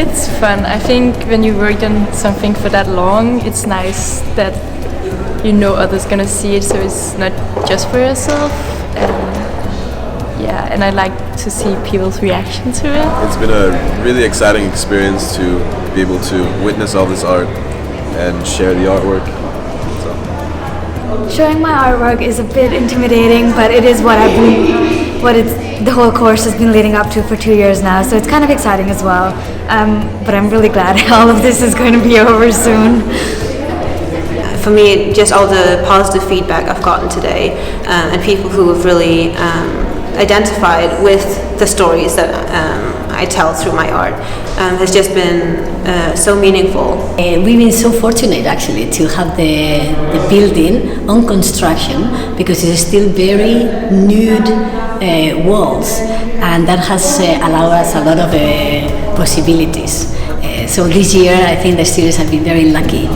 It's fun. I think when you worked on something for that long, it's nice that you know others gonna see it, so it's not just for yourself. And I like to see people's reaction to it. It's been a really exciting experience to be able to witness all this art and share the artwork. Showing my artwork is a bit intimidating, but it is the whole course has been leading up to for 2 years now, so it's kind of exciting as well. But I'm really glad all of this is going to be over soon. For me, just all the positive feedback I've gotten today, and people who have really identified with the stories that I tell through my art, has just been so meaningful. We've been so fortunate actually to have the building on construction, because it's still very nude walls, and that has allowed us a lot of possibilities. So this year I think the students have been very lucky.